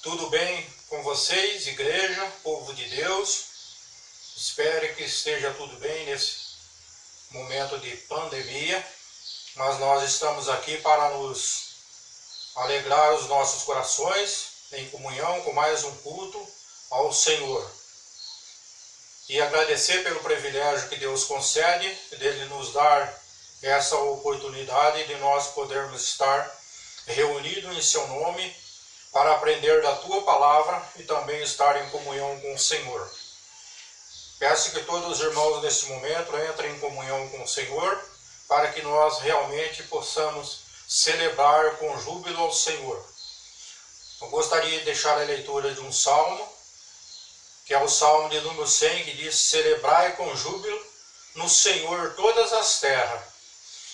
Tudo bem com vocês, igreja, povo de Deus? Espero que esteja tudo bem nesse momento de pandemia, mas nós estamos aqui para nos alegrar os nossos corações em comunhão com mais um culto ao Senhor. E agradecer pelo privilégio que Deus concede, dele nos dar essa oportunidade de nós podermos estar reunidos em seu nome para aprender da tua palavra e também estar em comunhão com o Senhor. Peço que todos os irmãos nesse momento entrem em comunhão com o Senhor para que nós realmente possamos celebrar com júbilo ao Senhor. Eu gostaria de deixar a leitura de um salmo, que é o salmo de número 100, que diz: celebrai com júbilo no Senhor todas as terras.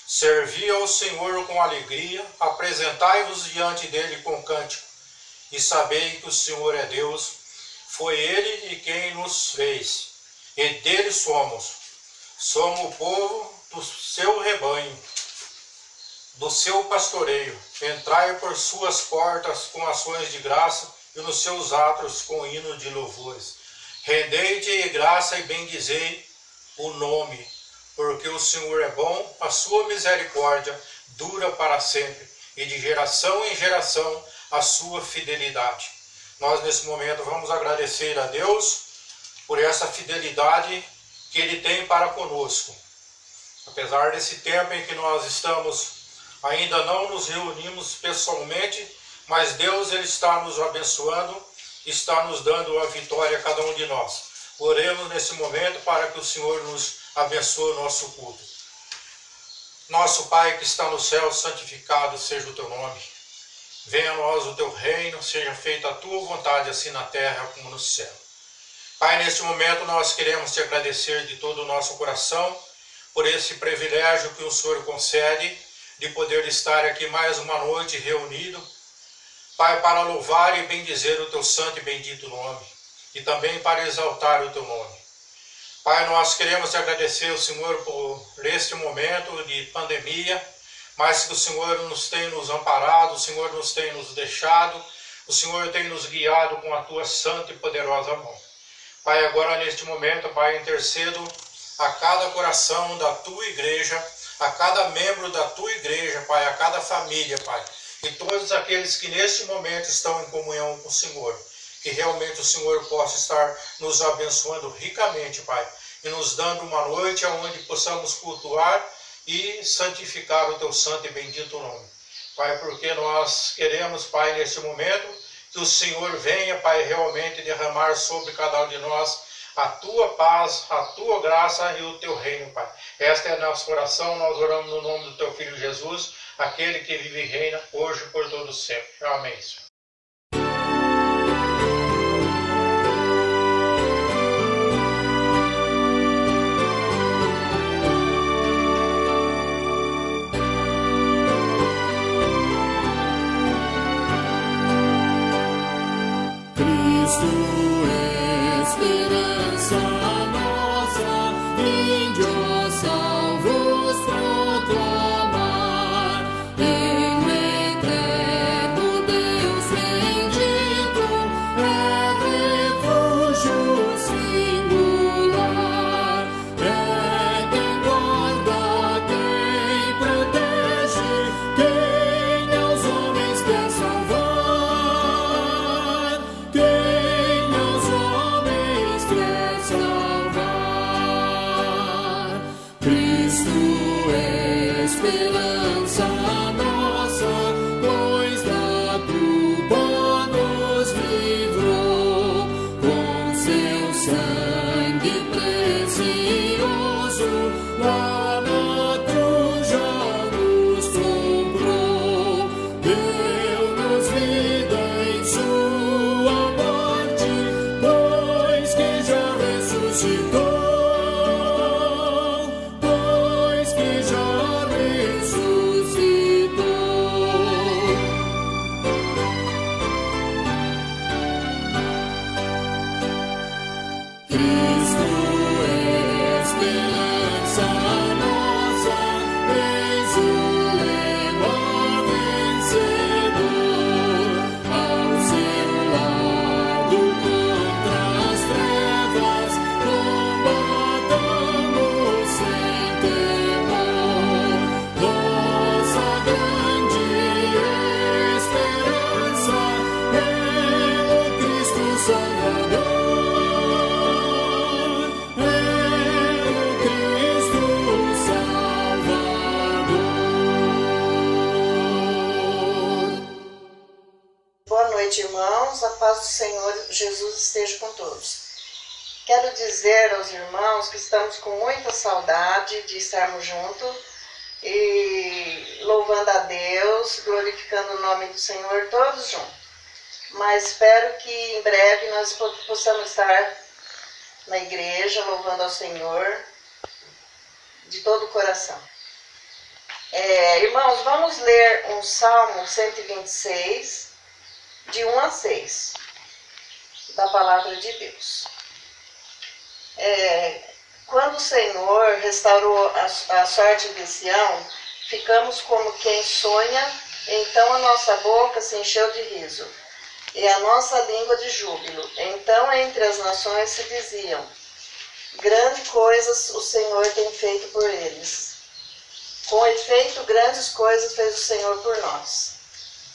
Servi ao Senhor com alegria, apresentai-vos diante dele com cântico, e sabei que o Senhor é Deus, foi ele e quem nos fez, e dele somos o povo do seu rebanho, do seu pastoreio. Entrai por suas portas com ações de graça, e nos seus átrios com hino de louvores. Rendei-te graça e bendizei o nome, porque o Senhor é bom, a sua misericórdia dura para sempre, e de geração em geração a sua fidelidade. Nós nesse momento vamos agradecer a Deus por essa fidelidade que Ele tem para conosco. Apesar desse tempo em que nós ainda não nos reunimos pessoalmente, mas Deus Ele está nos abençoando, está nos dando a vitória a cada um de nós. Oremos nesse momento para que o Senhor nos abençoe o nosso culto. Nosso Pai que está no céu, santificado seja o teu nome. Venha a nós o teu reino, seja feita a tua vontade, assim na terra como no céu. Pai, neste momento nós queremos te agradecer de todo o nosso coração por esse privilégio que o Senhor concede de poder estar aqui mais uma noite reunido, Pai, para louvar e bendizer o teu santo e bendito nome, e também para exaltar o teu nome. Pai, nós queremos te agradecer, Senhor, por este momento de pandemia, mas que o Senhor nos tem nos amparado, o Senhor nos tem nos deixado, o Senhor tem nos guiado com a tua santa e poderosa mão. Pai, agora neste momento, Pai, intercedo a cada coração da tua igreja, a cada membro da tua igreja, Pai, a cada família, Pai, e todos aqueles que neste momento estão em comunhão com o Senhor, que realmente o Senhor possa estar nos abençoando ricamente, Pai, e nos dando uma noite onde possamos cultuar e santificar o teu santo e bendito nome. Pai, porque nós queremos, Pai, neste momento, que o Senhor venha, Pai, realmente derramar sobre cada um de nós a tua paz, a tua graça e o teu reino, Pai. Esta é a nossa oração, nós oramos no nome do teu Filho Jesus, aquele que vive e reina hoje por todo sempre. Amém, Senhor. Pois que já ressuscitou. do Senhor Jesus esteja com todos. Quero dizer aos irmãos que estamos com muita saudade de estarmos juntos e louvando a Deus, glorificando o nome do Senhor todos juntos. Mas espero que em breve nós possamos estar na igreja louvando ao Senhor de todo o coração. Irmãos, vamos ler um Salmo 126, de 1 a 6, da Palavra de Deus. Quando o Senhor restaurou a sorte de Sião, ficamos como quem sonha, então a nossa boca se encheu de riso, e a nossa língua de júbilo. Então entre as nações se diziam, grandes coisas o Senhor tem feito por eles. Com efeito, grandes coisas fez o Senhor por nós.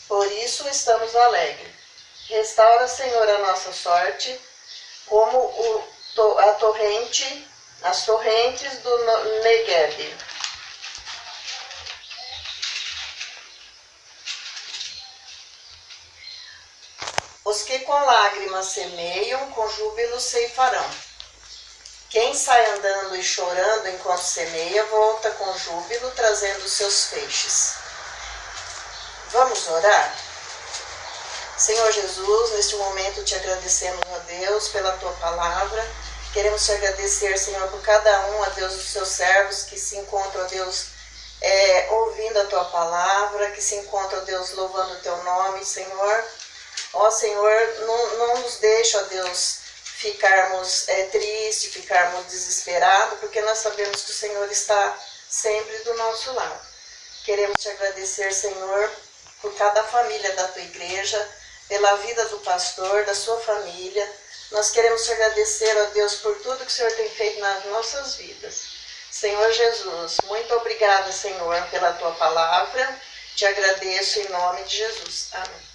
Por isso estamos alegres. Restaura, Senhor, a nossa sorte, como as torrentes do Negueb. Os que com lágrimas semeiam, com júbilo ceifarão. Quem sai andando e chorando enquanto semeia, volta com júbilo, trazendo seus feixes. Vamos orar? Senhor Jesus, neste momento te agradecemos, a Deus, pela tua palavra. Queremos te agradecer, Senhor, por cada um, a Deus, dos seus servos que se encontram, a Deus, ouvindo a tua palavra, que se encontram, a Deus, louvando o teu nome, Senhor. Ó Senhor, não nos deixa, ó Deus, ficarmos tristes, ficarmos desesperados, porque nós sabemos que o Senhor está sempre do nosso lado. Queremos te agradecer, Senhor, por cada família da tua igreja, pela vida do pastor, da sua família. Nós queremos te agradecer, ó Deus, por tudo que o Senhor tem feito nas nossas vidas. Senhor Jesus, muito obrigada, Senhor, pela tua palavra. Te agradeço em nome de Jesus. Amém.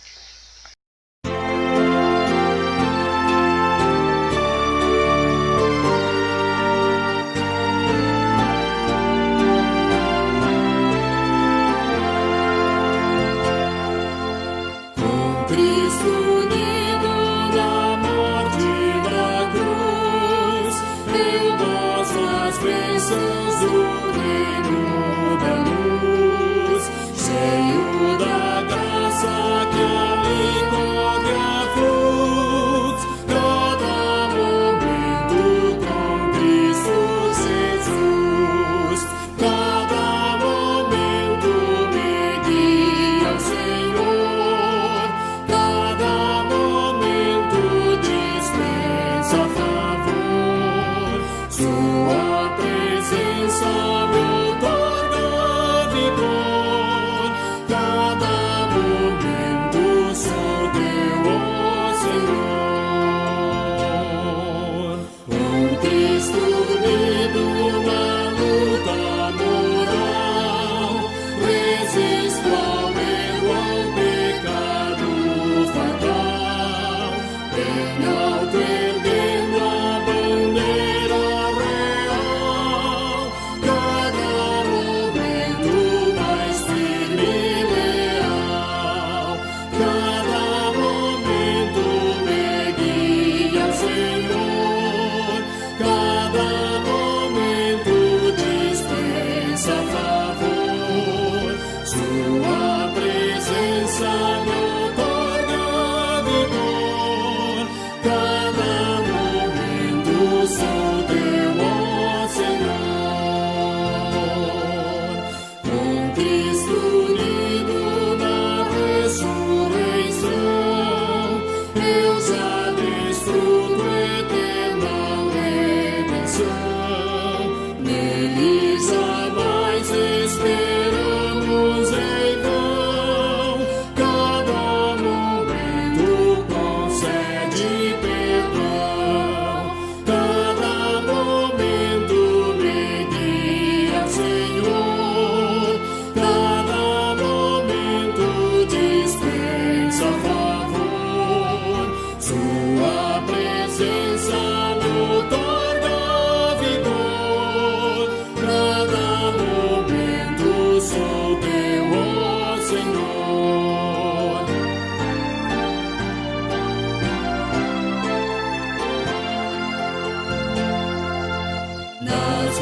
Erguendo a bandeira real.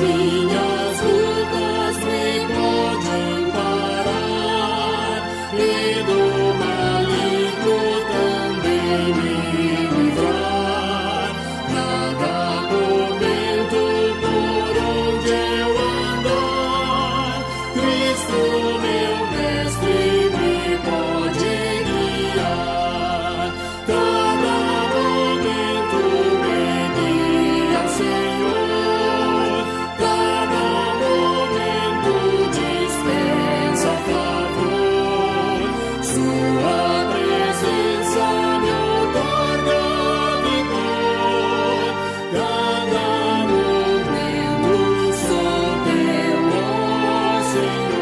minhas lutas me podem parar, e do maligno também me livrar. Cada momento por onde eu andar, Cristo meu mestre me pode guiar. Cada momento me guia, Senhor. Cada momento dispensa favor. Sua presença me outorga vigor. Cada momento sou teu, ó Senhor.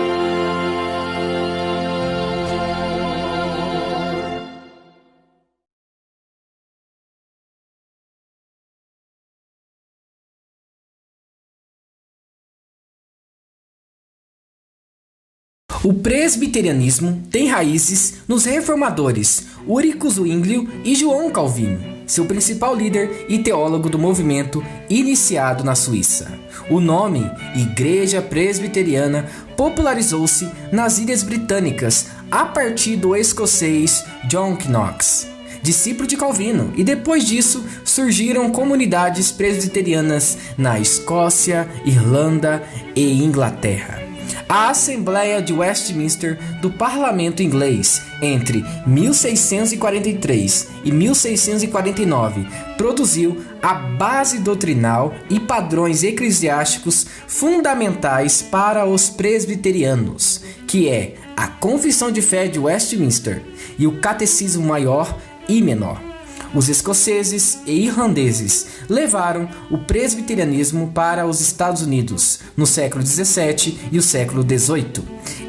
O presbiterianismo tem raízes nos reformadores Ulrico Zwinglio e João Calvino, seu principal líder e teólogo do movimento iniciado na Suíça. O nome Igreja Presbiteriana popularizou-se nas Ilhas Britânicas a partir do escocês John Knox, discípulo de Calvino, e depois disso surgiram comunidades presbiterianas na Escócia, Irlanda e Inglaterra. A Assembleia de Westminster do Parlamento Inglês, entre 1643 e 1649, produziu a base doutrinal e padrões eclesiásticos fundamentais para os presbiterianos, que é a Confissão de Fé de Westminster e o Catecismo Maior e Menor. Os escoceses e irlandeses levaram o presbiterianismo para os Estados Unidos no século XVII e o século XVIII,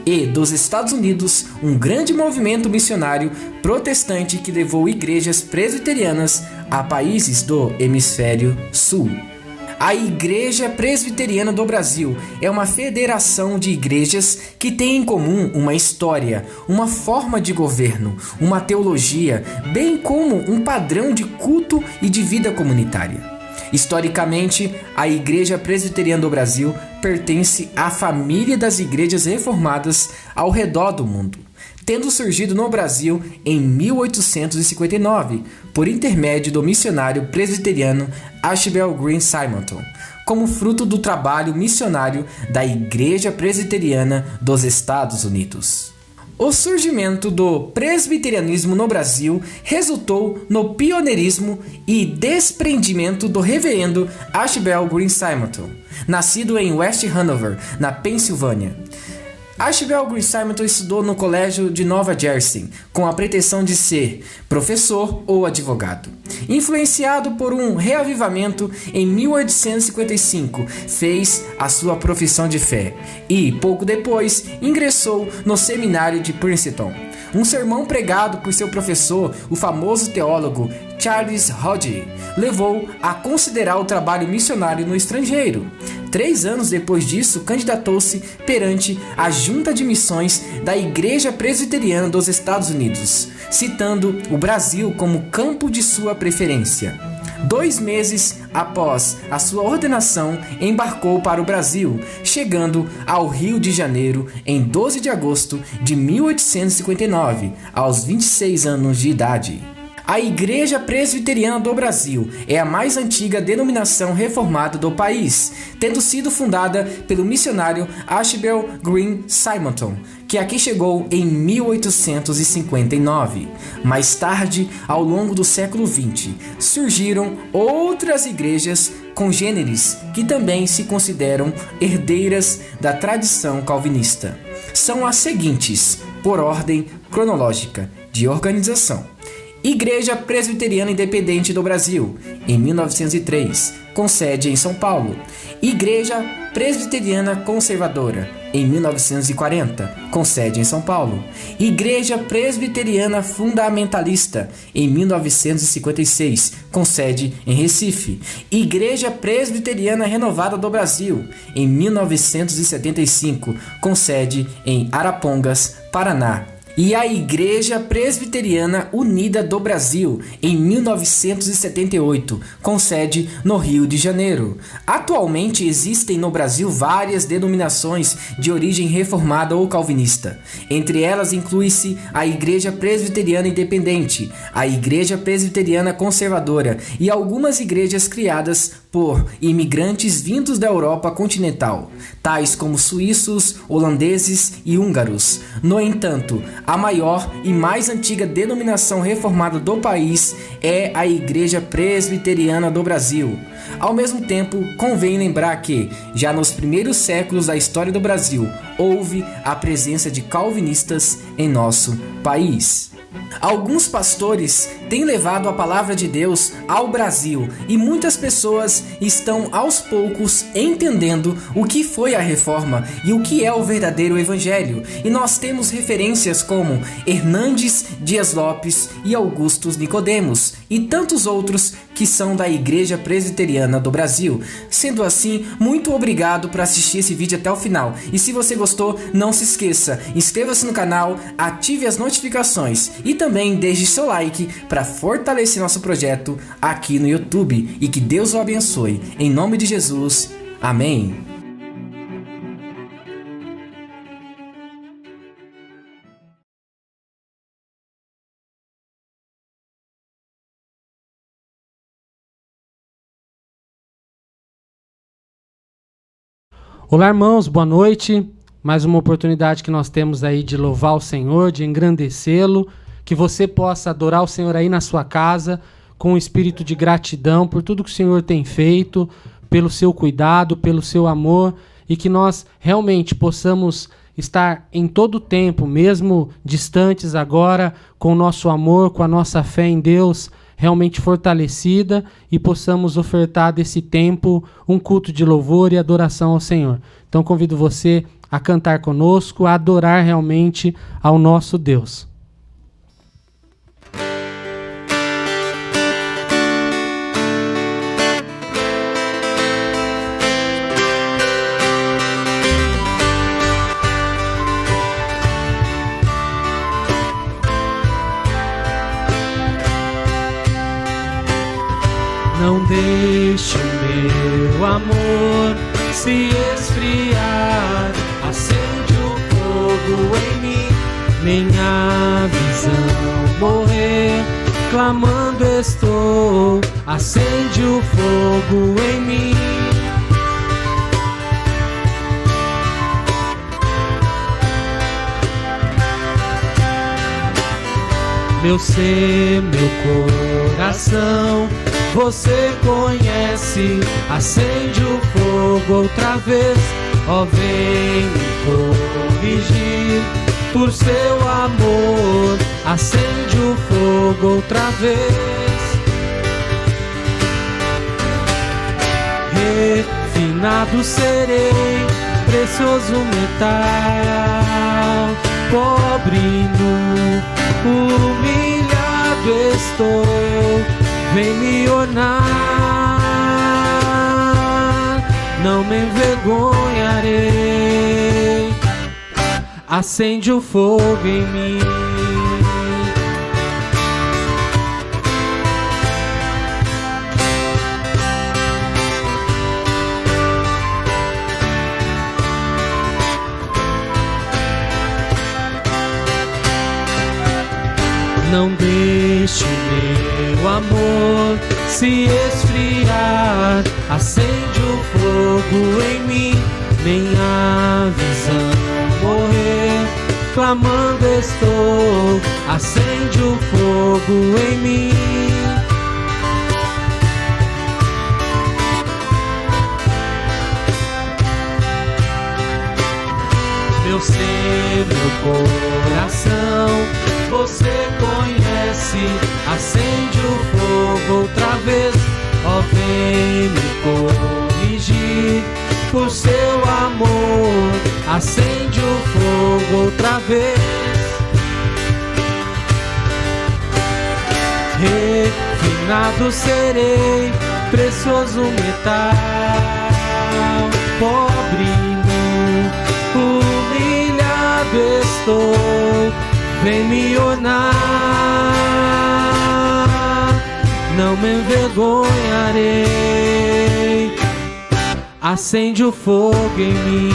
e dos Estados Unidos um grande movimento missionário protestante que levou igrejas presbiterianas a países do Hemisfério Sul. A Igreja Presbiteriana do Brasil é uma federação de igrejas que tem em comum uma história, uma forma de governo, uma teologia, bem como um padrão de culto e de vida comunitária. Historicamente, a Igreja Presbiteriana do Brasil pertence à família das igrejas reformadas ao redor do mundo, tendo surgido no Brasil em 1859, por intermédio do missionário presbiteriano Archibald Green Simonton, como fruto do trabalho missionário da Igreja Presbiteriana dos Estados Unidos. O surgimento do presbiterianismo no Brasil resultou no pioneirismo e desprendimento do reverendo Archibald Green Simonton, nascido em West Hanover, na Pensilvânia. Archibald Green Simonton estudou no Colégio de Nova Jersey, com a pretensão de ser professor ou advogado. Influenciado por um reavivamento, em 1855 fez a sua profissão de fé e, pouco depois, ingressou no seminário de Princeton. Um sermão pregado por seu professor, o famoso teólogo Charles Hodge, levou a considerar o trabalho missionário no estrangeiro. 3 anos depois disso, candidatou-se perante a Junta de Missões da Igreja Presbiteriana dos Estados Unidos, citando o Brasil como campo de sua preferência. 2 meses após a sua ordenação, embarcou para o Brasil, chegando ao Rio de Janeiro em 12 de agosto de 1859, aos 26 anos de idade. A Igreja Presbiteriana do Brasil é a mais antiga denominação reformada do país, tendo sido fundada pelo missionário Archibald Green Simonton, que aqui chegou em 1859. Mais tarde, ao longo do século XX, surgiram outras igrejas congêneres que também se consideram herdeiras da tradição calvinista. São as seguintes, por ordem cronológica de organização: Igreja Presbiteriana Independente do Brasil, em 1903, com sede em São Paulo. Igreja Presbiteriana Conservadora, em 1940, com sede em São Paulo. Igreja Presbiteriana Fundamentalista, em 1956, com sede em Recife. Igreja Presbiteriana Renovada do Brasil, em 1975, com sede em Arapongas, Paraná. e a Igreja Presbiteriana Unida do Brasil, em 1978, com sede no Rio de Janeiro. Atualmente existem no Brasil várias denominações de origem reformada ou calvinista. Entre elas inclui-se a Igreja Presbiteriana Independente, a Igreja Presbiteriana Conservadora e algumas igrejas criadas por imigrantes vindos da Europa continental, tais como suíços, holandeses e húngaros. No entanto, a maior e mais antiga denominação reformada do país é a Igreja Presbiteriana do Brasil. Ao mesmo tempo, convém lembrar que, já nos primeiros séculos da história do Brasil, houve a presença de calvinistas em nosso país. Alguns pastores têm levado a palavra de Deus ao Brasil e muitas pessoas estão aos poucos entendendo o que foi a reforma e o que é o verdadeiro evangelho. E nós temos referências como Hernandes Dias Lopes e Augustus Nicodemos e tantos outros que são da Igreja Presbiteriana do Brasil. Sendo assim, muito obrigado por assistir esse vídeo até o final. E se você gostou, não se esqueça, inscreva-se no canal, ative as notificações e também deixe seu like para fortalecer nosso projeto aqui no YouTube. E que Deus o abençoe. Em nome de Jesus. Amém. Olá, irmãos, boa noite. Mais uma oportunidade que nós temos aí de louvar o Senhor, de engrandecê-lo, que você possa adorar o Senhor aí na sua casa, com um espírito de gratidão por tudo que o Senhor tem feito, pelo seu cuidado, pelo seu amor, e que nós realmente possamos estar em todo o tempo, mesmo distantes agora, com o nosso amor, com a nossa fé em Deus, realmente fortalecida, e possamos ofertar desse tempo um culto de louvor e adoração ao Senhor. Então convido você a cantar conosco, a adorar realmente ao nosso Deus. Não deixe o meu amor se esfriar, acende o fogo em mim, minha visão morrer, clamando estou, acende o fogo em mim. Meu ser, meu coração, você conhece, acende o fogo outra vez, ó vem me corrigir, por seu amor, acende o fogo outra vez. Refinado serei, precioso metal, pobre nu, humilhado estou, vem me ornar, não me envergonharei, acende o fogo em mim. Não deixe o meu amor se esfriar, acende o fogo em mim, minha visão morrer, clamando estou, acende o fogo em mim. Meu ser, meu coração, você conhece, acende o fogo outra vez, ó vem me corrigir, por seu amor, acende o fogo outra vez. Refinado serei, precioso metal, pobre nu, humilhado estou, vem me ornar, não me envergonharei. Acende o fogo em mim,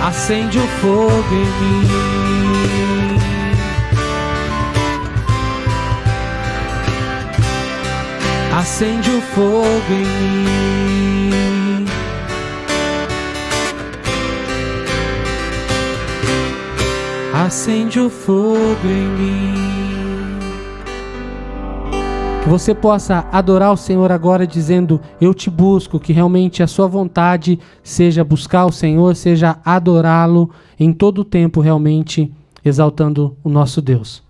acende o fogo em mim, acende o fogo em mim. Acende o fogo em mim. Que você possa adorar o Senhor agora dizendo: eu te busco, que realmente a sua vontade seja buscar o Senhor, seja adorá-lo em todo o tempo, realmente exaltando o nosso Deus.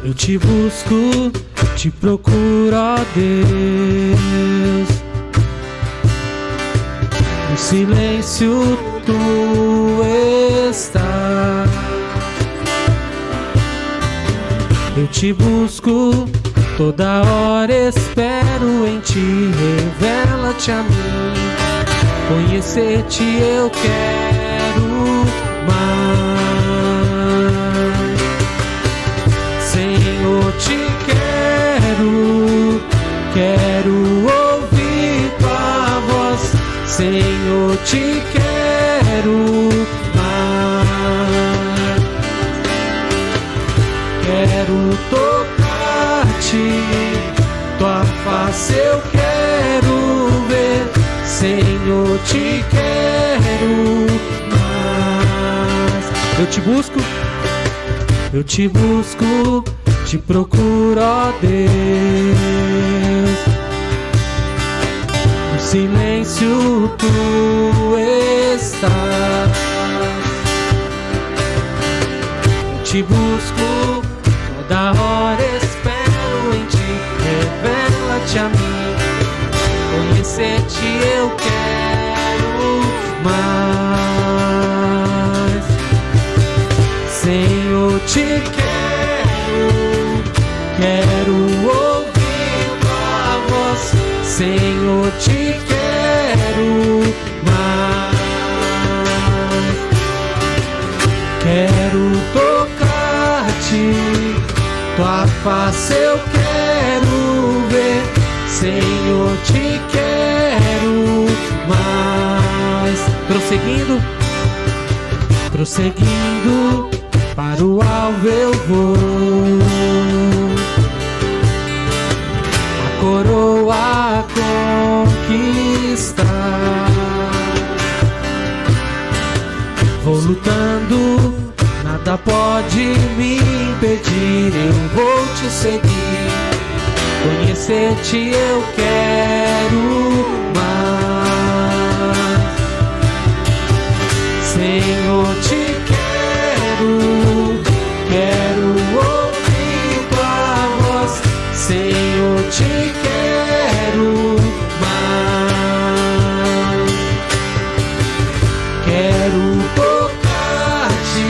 Eu te busco, te procuro, ó Deus. No silêncio tu estás. Eu te busco, toda hora espero em ti. Revela-te a mim, conhecer-te eu quero mais. Senhor, te quero ouvir tua voz. Senhor, te quero mais. Quero tocar-te, tua face eu quero ver. Senhor, te quero mais. Eu te busco, te procuro, ó Deus. No silêncio tu estás. Eu te busco, toda hora espero em ti. Revela-te a mim, conhecer-te eu quero mais. Senhor, te quero ouvir tua voz. Senhor, te quero mais. Quero tocar-te, tua face eu quero ver. Senhor, te quero mais. Prosseguindo, para o alvo eu vou. A coroa conquistar. Vou lutando, nada pode me impedir. Eu vou te seguir, conhecer-te eu quero mais. Senhor, te quero ouvir tua voz. Senhor, te quero mais. Quero tocar-te,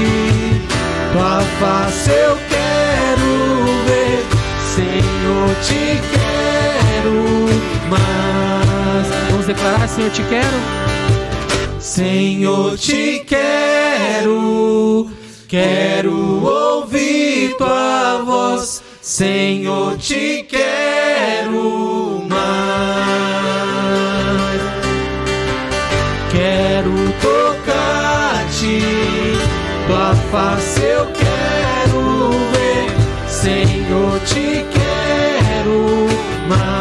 tua face eu quero ver. Senhor, te quero mais. Vamos declarar: Senhor, te quero. Senhor, te quero ouvir tua voz. Senhor, te quero mais. Quero tocar-te, tua face eu quero ver. Senhor, te quero mais.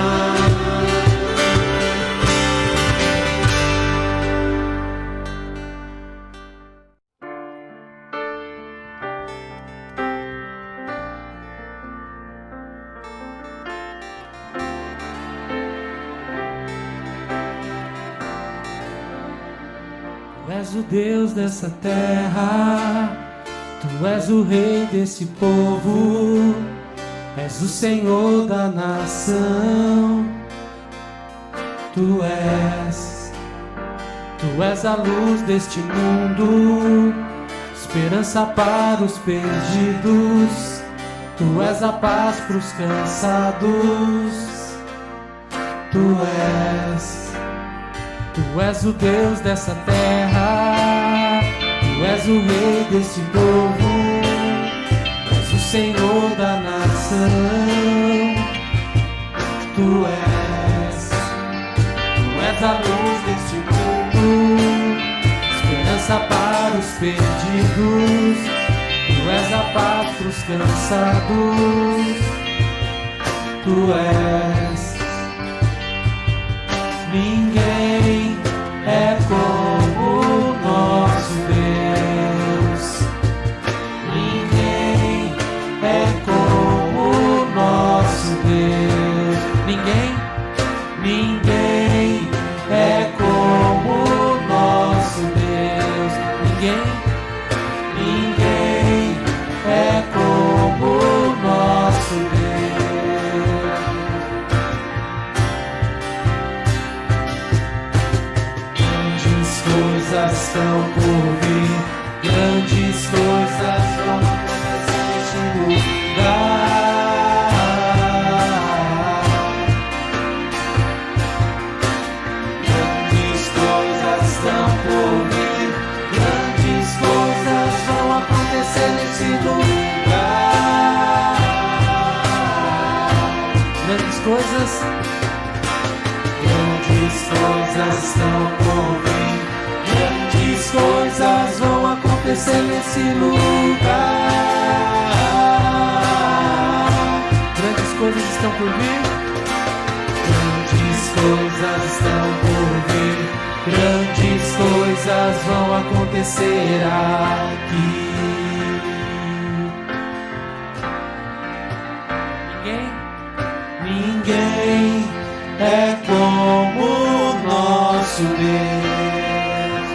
Tu és o Deus dessa terra, Tu és o Rei desse povo, és o Senhor da nação. Tu Tu és a luz deste mundo, esperança para os perdidos. Tu és a paz para os cansados. Tu és o Deus dessa terra. Tu és o Rei deste povo. És o Senhor da nação. Tu és a luz deste mundo, esperança para os perdidos. Tu és a paz para os cansados. Tu és. Ninguém é como o nosso Deus. Ninguém é como o nosso Deus. Ninguém é como o nosso Deus. Ninguém é como o nosso Deus. Grandes coisas estão por vir, grandes coisas vão acontecer neste lugar. Grandes coisas estão por vir, grandes coisas vão acontecer nesse lugar. Grandes coisas estão por vir, grandes coisas estão por vir, grandes coisas vão acontecer aqui. Ninguém é como o nosso Deus.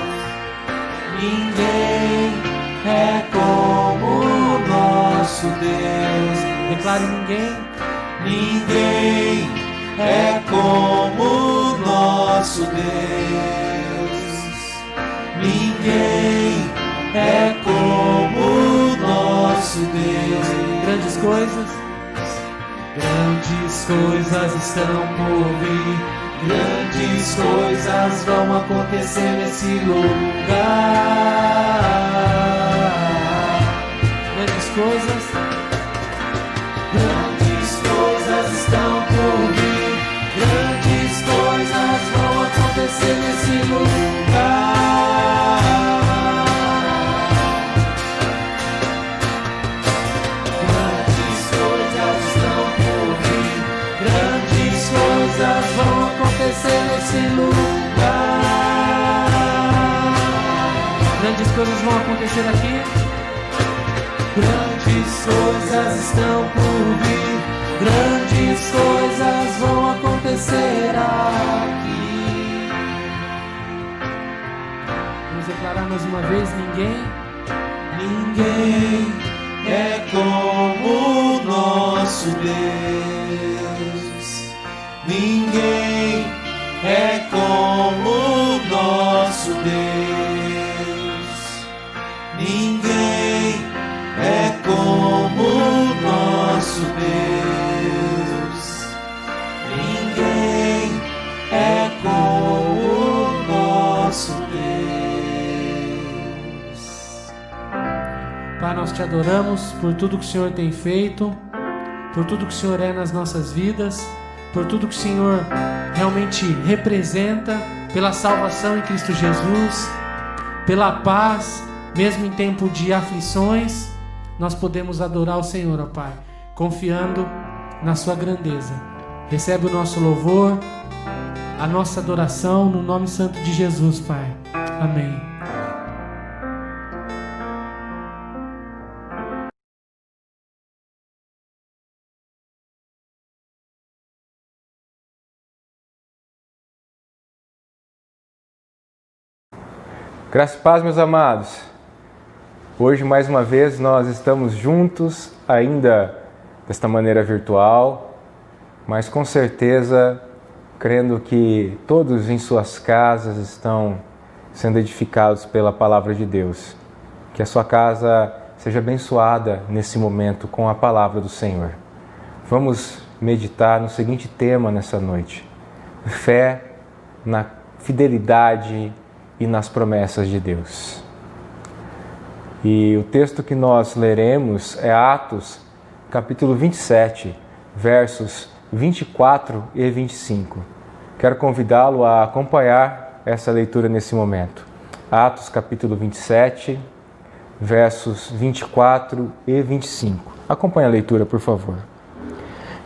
Ninguém é como o nosso Deus. Declare ninguém. Ninguém é como o nosso Deus. Ninguém é como o nosso Deus. Grandes coisas. Grandes coisas estão por vir, grandes coisas vão acontecer nesse lugar. Grandes coisas estão por vir, grandes coisas vão acontecer nesse lugar. Vão acontecer nesse lugar. Grandes coisas vão acontecer aqui. Grandes coisas estão por vir. Grandes coisas vão acontecer aqui. Vamos declarar mais uma vez: ninguém é como o nosso Deus. Ninguém é como o nosso Deus. Ninguém é como o nosso Deus. Ninguém é como o nosso Deus. Pai, nós te adoramos por tudo que o Senhor tem feito, por tudo que o Senhor é nas nossas vidas, por tudo que o Senhor realmente representa, pela salvação em Cristo Jesus, pela paz, mesmo em tempo de aflições, nós podemos adorar o Senhor, ó Pai, confiando na sua grandeza. Recebe o nosso louvor, a nossa adoração, no nome santo de Jesus, Pai. Amém. Graça e paz, meus amados. Hoje, mais uma vez, nós estamos juntos, ainda desta maneira virtual, mas com certeza, crendo que todos em suas casas estão sendo edificados pela palavra de Deus. Que a sua casa seja abençoada nesse momento com a palavra do Senhor. Vamos meditar no seguinte tema nessa noite: fé na fidelidade e nas promessas de Deus. E o texto que nós leremos é Atos, capítulo 27, versos 24 e 25. Quero convidá-lo a acompanhar essa leitura nesse momento. Atos, capítulo 27, versos 24 e 25. Acompanhe a leitura, por favor.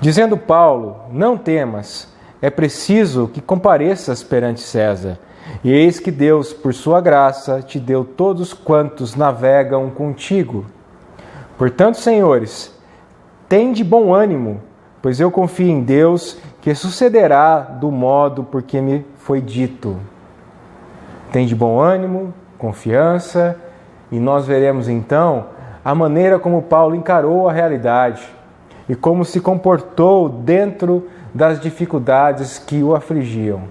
Dizendo Paulo: não temas, é preciso que compareças perante César. E eis que Deus, por sua graça, te deu todos quantos navegam contigo. Portanto, senhores, tende bom ânimo, pois eu confio em Deus, que sucederá do modo por que me foi dito. Tende bom ânimo, confiança, e nós veremos então a maneira como Paulo encarou a realidade e como se comportou dentro das dificuldades que o afligiam.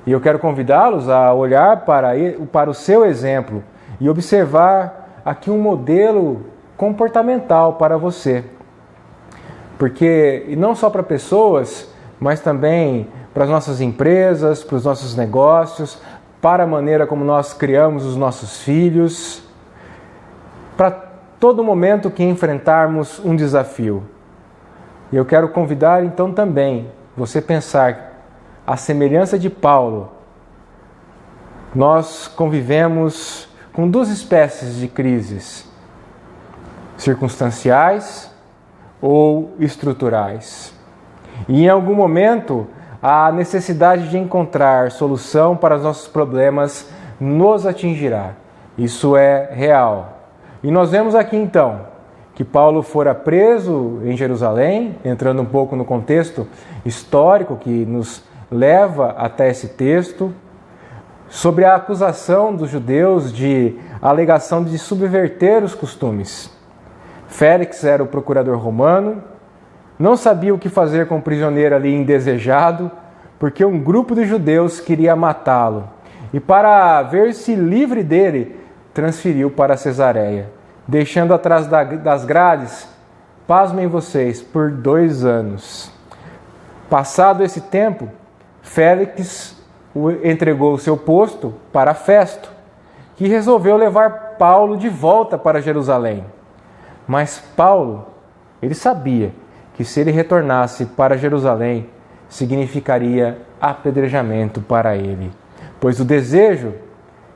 E eu quero convidá-los a olhar para o seu exemplo e observar aqui um modelo comportamental para você. Porque, e não só para pessoas, mas também para as nossas empresas, para os nossos negócios, para a maneira como nós criamos os nossos filhos, para todo momento que enfrentarmos um desafio. E eu quero convidar então também você pensar: à semelhança de Paulo, nós convivemos com duas espécies de crises: circunstanciais ou estruturais. E em algum momento, a necessidade de encontrar solução para os nossos problemas nos atingirá. Isso é real. E nós vemos aqui então que Paulo fora preso em Jerusalém, entrando um pouco no contexto histórico que nos leva até esse texto, sobre a acusação dos judeus de alegação de subverter os costumes. Félix era o procurador romano, não sabia o que fazer com o prisioneiro ali indesejado, porque um grupo de judeus queria matá-lo. E para ver-se livre dele, transferiu para Cesareia, deixando atrás das grades, pasmem vocês, por 2 anos. Passado esse tempo, Félix entregou o seu posto para Festo, que resolveu levar Paulo de volta para Jerusalém. Mas Paulo, ele sabia que se ele retornasse para Jerusalém, significaria apedrejamento para ele, pois o desejo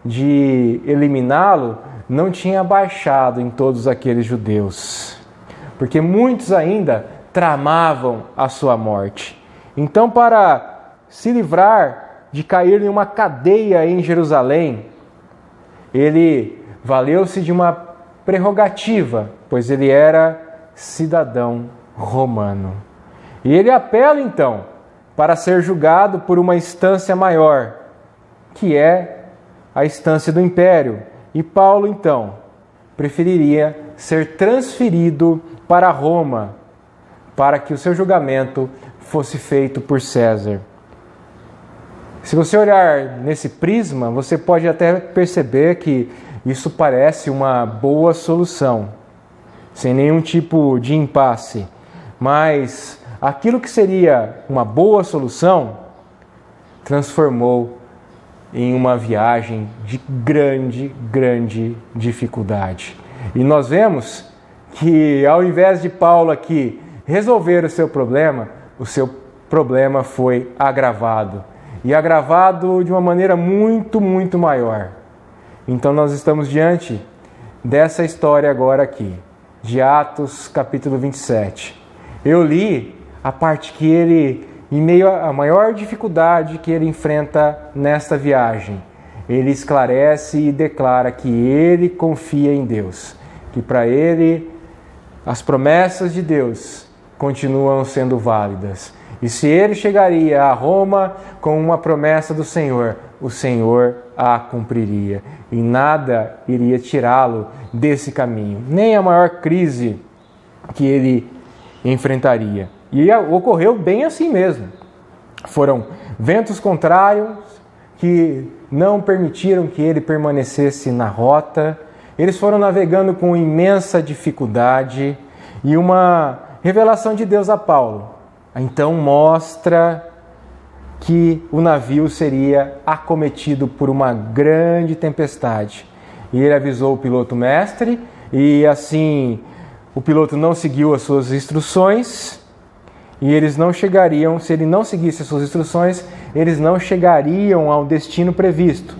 de eliminá-lo não tinha baixado em todos aqueles judeus, porque muitos ainda tramavam a sua morte. Então, para se livrar de cair em uma cadeia em Jerusalém, ele valeu-se de uma prerrogativa, pois ele era cidadão romano. E ele apela então para ser julgado por uma instância maior, que é a instância do império. E Paulo então preferiria ser transferido para Roma, para que o seu julgamento fosse feito por César. Se você olhar nesse prisma, você pode até perceber que isso parece uma boa solução, sem nenhum tipo de impasse. Mas aquilo que seria uma boa solução transformou em uma viagem de grande dificuldade. E nós vemos que, ao invés de Paulo aqui resolver o seu problema foi agravado. E agravado de uma maneira muito maior. Então nós estamos diante dessa história agora aqui, de Atos capítulo 27. Eu li a parte que ele, em meio à maior dificuldade que ele enfrenta nesta viagem, ele esclarece e declara que ele confia em Deus, que para ele as promessas de Deus continuam sendo válidas. E se ele chegaria a Roma com uma promessa do Senhor, o Senhor a cumpriria. E nada iria tirá-lo desse caminho, nem a maior crise que ele enfrentaria. E ocorreu bem assim mesmo. Foram ventos contrários que não permitiram que ele permanecesse na rota. Eles foram navegando com imensa dificuldade e uma revelação de Deus a Paulo. Então mostra que o navio seria acometido por uma grande tempestade. E ele avisou o piloto mestre e assim o piloto não seguiu as suas instruções e eles não chegariam, se ele não seguisse as suas instruções, eles não chegariam ao destino previsto.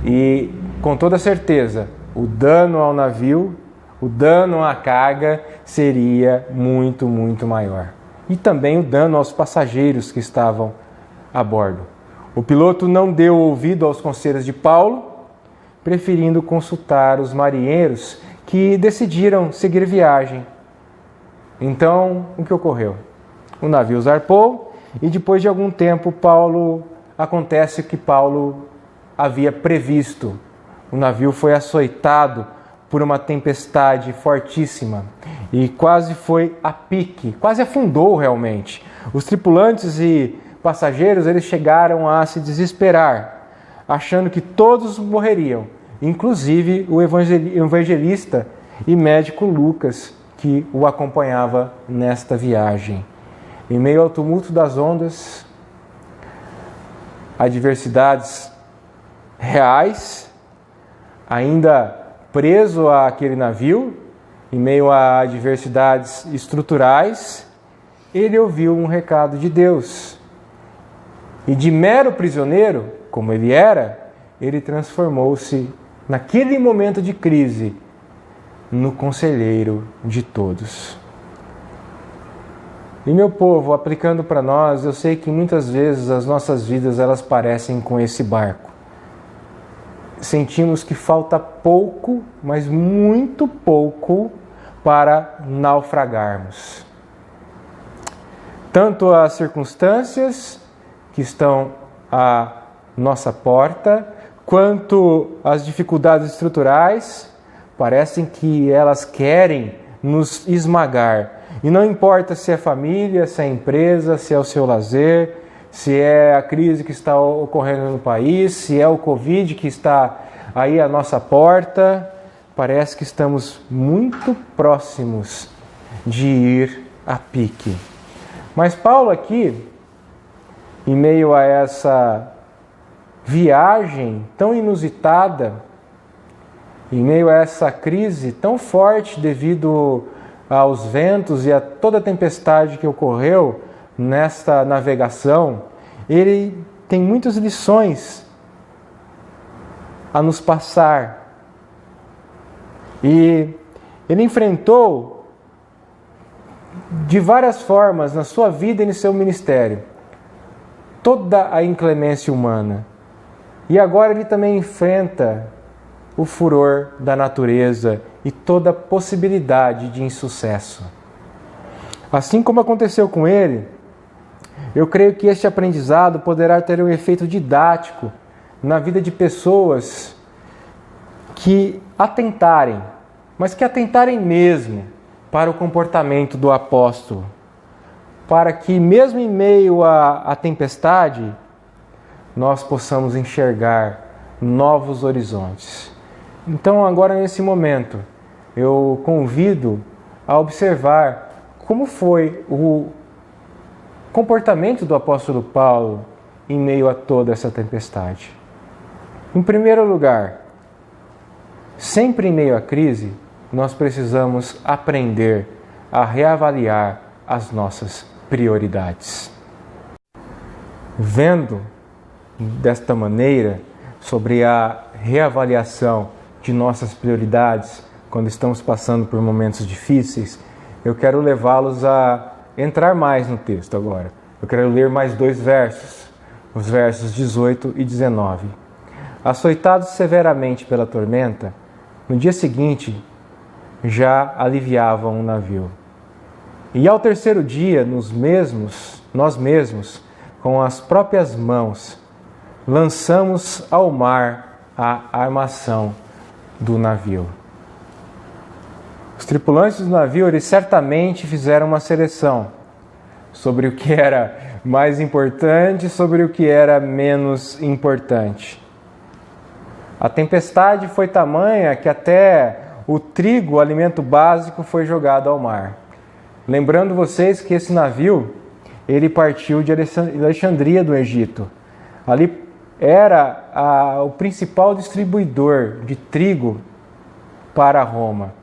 E com toda certeza, o dano ao navio, o dano à carga seria muito, muito maior. E também o dano aos passageiros que estavam a bordo. O piloto não deu ouvido aos conselhos de Paulo, preferindo consultar os marinheiros que decidiram seguir viagem. Então, o que ocorreu? O navio zarpou e depois de algum tempo acontece o que Paulo havia previsto. O navio foi açoitado por uma tempestade fortíssima e quase foi a pique, quase afundou realmente. Os tripulantes e passageiros eles chegaram a se desesperar, achando que todos morreriam, inclusive o evangelista e médico Lucas, que o acompanhava nesta viagem. Em meio ao tumulto das ondas, adversidades reais, ainda preso àquele navio, em meio a adversidades estruturais, ele ouviu um recado de Deus. E de mero prisioneiro, como ele era, ele transformou-se, naquele momento de crise, no conselheiro de todos. E meu povo, aplicando para nós, eu sei que muitas vezes as nossas vidas elas parecem com esse barco. Sentimos que falta pouco, mas muito pouco, para naufragarmos. Tanto as circunstâncias que estão à nossa porta, quanto as dificuldades estruturais, parecem que elas querem nos esmagar. E não importa se é família, se é empresa, se é o seu lazer, se é a crise que está ocorrendo no país, se é o Covid que está aí à nossa porta, parece que estamos muito próximos de ir a pique. Mas Paulo aqui, em meio a essa viagem tão inusitada, em meio a essa crise tão forte devido aos ventos e a toda a tempestade que ocorreu nesta navegação, ele tem muitas lições a nos passar. E ele enfrentou de várias formas na sua vida e no seu ministério toda a inclemência humana. E agora ele também enfrenta o furor da natureza e toda possibilidade de insucesso. Assim como aconteceu com ele, eu creio que este aprendizado poderá ter um efeito didático na vida de pessoas que atentarem, mas que atentarem mesmo para o comportamento do apóstolo, para que mesmo em meio à tempestade, nós possamos enxergar novos horizontes. Então, agora nesse momento, eu convido a observar como foi o comportamento do apóstolo Paulo em meio a toda essa tempestade. Em primeiro lugar, sempre em meio à crise, nós precisamos aprender a reavaliar as nossas prioridades. Vendo desta maneira sobre a reavaliação de nossas prioridades quando estamos passando por momentos difíceis, eu quero levá-los a entrar mais no texto agora. Eu quero ler mais 2 versos, os versos 18 e 19. Açoitados severamente pela tormenta, no dia seguinte já aliviavam o navio. E ao terceiro dia, nós mesmos, com as próprias mãos, lançamos ao mar a armação do navio. Os tripulantes do navio, eles certamente fizeram uma seleção. sobre o que era mais importante, sobre o que era menos importante. A tempestade foi tamanha que até o trigo, o alimento básico, foi jogado ao mar. Lembrando vocês que esse navio, ele partiu de Alexandria do Egito. Ali era o principal distribuidor de trigo para Roma.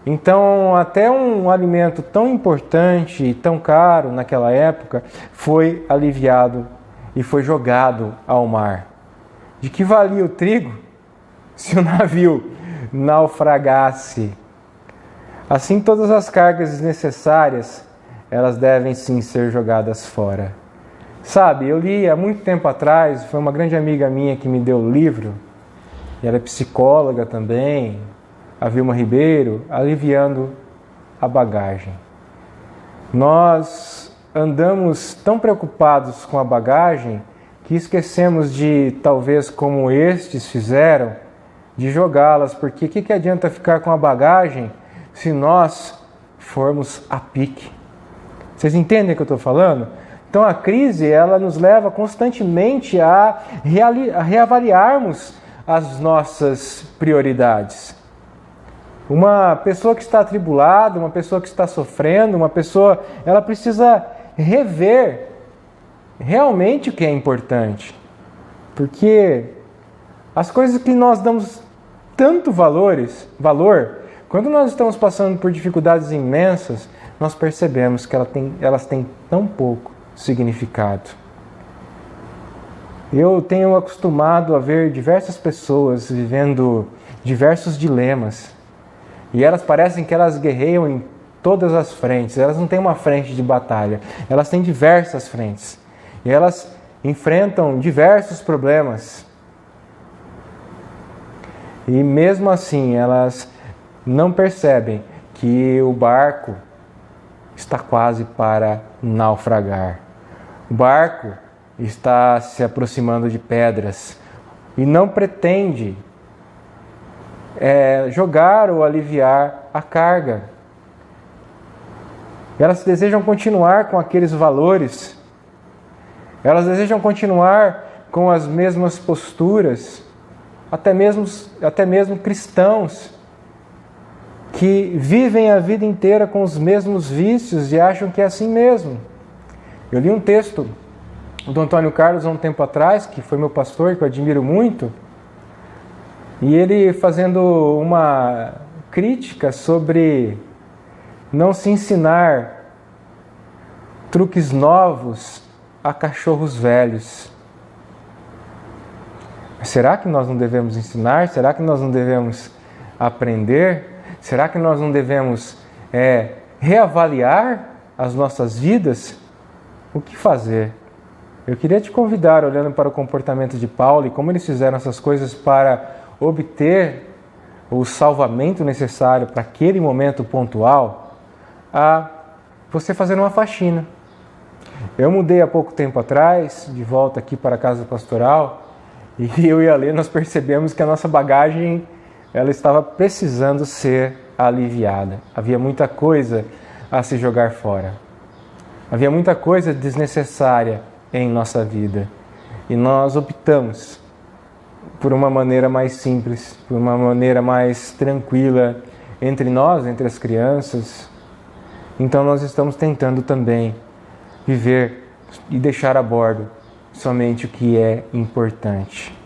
Então, até um alimento tão importante e tão caro naquela época foi aliviado e foi jogado ao mar. De que valia o trigo se o navio naufragasse? Assim, todas as cargas desnecessárias, elas devem sim ser jogadas fora. Sabe, eu li há muito tempo atrás, foi uma grande amiga minha que me deu o livro, e ela é psicóloga também, a Vilma Ribeiro, Aliviando a Bagagem. Nós andamos tão preocupados com a bagagem que esquecemos de, talvez como estes fizeram, de jogá-las, porque o que adianta ficar com a bagagem se nós formos a pique? Vocês entendem o que eu estou falando? Então a crise, ela nos leva constantemente a reavaliarmos as nossas prioridades. Uma pessoa que está atribulada, uma pessoa que está sofrendo, ela precisa rever realmente o que é importante. Porque as coisas que nós damos tanto valor, quando nós estamos passando por dificuldades imensas, nós percebemos que elas têm tão pouco significado. Eu tenho acostumado a ver diversas pessoas vivendo diversos dilemas. E elas parecem que elas guerreiam em todas as frentes. Elas não têm uma frente de batalha. Elas têm diversas frentes. E elas enfrentam diversos problemas. E mesmo assim, elas não percebem que o barco está quase para naufragar. O barco está se aproximando de pedras e não pretende jogar ou aliviar a carga. Elas desejam continuar com aqueles valores, elas desejam continuar com as mesmas posturas, até mesmo cristãos que vivem a vida inteira com os mesmos vícios e acham que é assim mesmo. Eu li um texto do Antônio Carlos há um tempo atrás, que foi meu pastor, que eu admiro muito, e ele fazendo uma crítica sobre não se ensinar truques novos a cachorros velhos. Será que nós não devemos ensinar? Será que nós não devemos aprender? Será que nós não devemos reavaliar as nossas vidas? O que fazer? Eu queria te convidar, olhando para o comportamento de Paulo e como eles fizeram essas coisas para obter o salvamento necessário para aquele momento pontual, a você fazer uma faxina. Eu mudei há pouco tempo atrás, de volta aqui para a casa pastoral, e eu e a Lê, nós percebemos que a nossa bagagem ela estava precisando ser aliviada. Havia muita coisa a se jogar fora. Havia muita coisa desnecessária em nossa vida. E nós optamos por uma maneira mais simples, por uma maneira mais tranquila entre nós, entre as crianças. Então nós estamos tentando também viver e deixar a bordo somente o que é importante.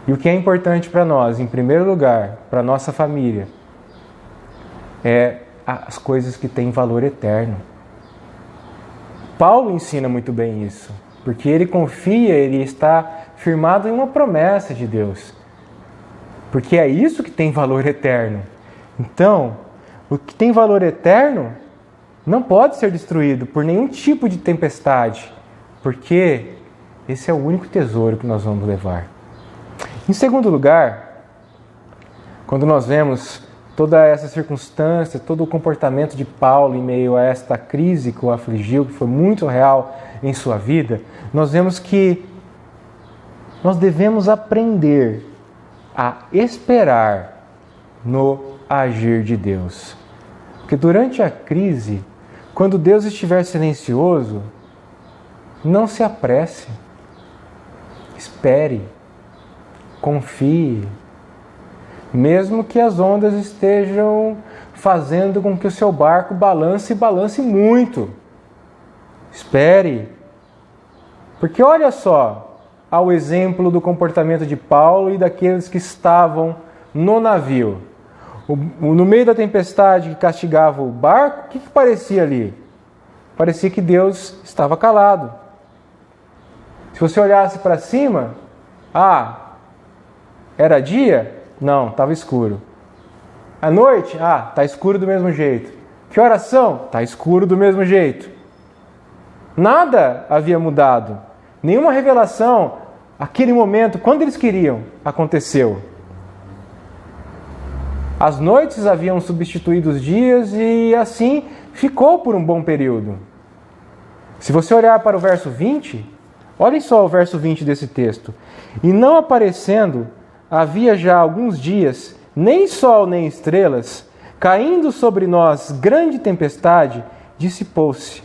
E o que é importante para nós, em primeiro lugar, para a nossa família, é as coisas que têm valor eterno. Paulo ensina muito bem isso, porque ele confia, ele está firmado em uma promessa de Deus, porque é isso que tem valor eterno. Então, o que tem valor eterno não pode ser destruído por nenhum tipo de tempestade, porque esse é o único tesouro que nós vamos levar. Em segundo lugar, quando nós vemos toda essa circunstância, todo o comportamento de Paulo em meio a esta crise que o afligiu, que foi muito real em sua vida, nós vemos que nós devemos aprender a esperar no agir de Deus. Porque durante a crise, quando Deus estiver silencioso, não se apresse. Espere. Confie. Mesmo que as ondas estejam fazendo com que o seu barco balance e balance muito. Espere. Porque olha só ao exemplo do comportamento de Paulo e daqueles que estavam no navio. No meio da tempestade que castigava o barco, o que parecia ali? Parecia que Deus estava calado. Se você olhasse para cima, era dia? Não, estava escuro. À noite? Está escuro do mesmo jeito. Que horas são? Está escuro do mesmo jeito. Nada havia mudado. Nenhuma revelação, aquele momento, quando eles queriam, aconteceu. As noites haviam substituído os dias e assim ficou por um bom período. Se você olhar para o verso 20, olhem só o verso 20 desse texto. E não aparecendo, havia já alguns dias, nem sol nem estrelas, caindo sobre nós grande tempestade, dissipou-se.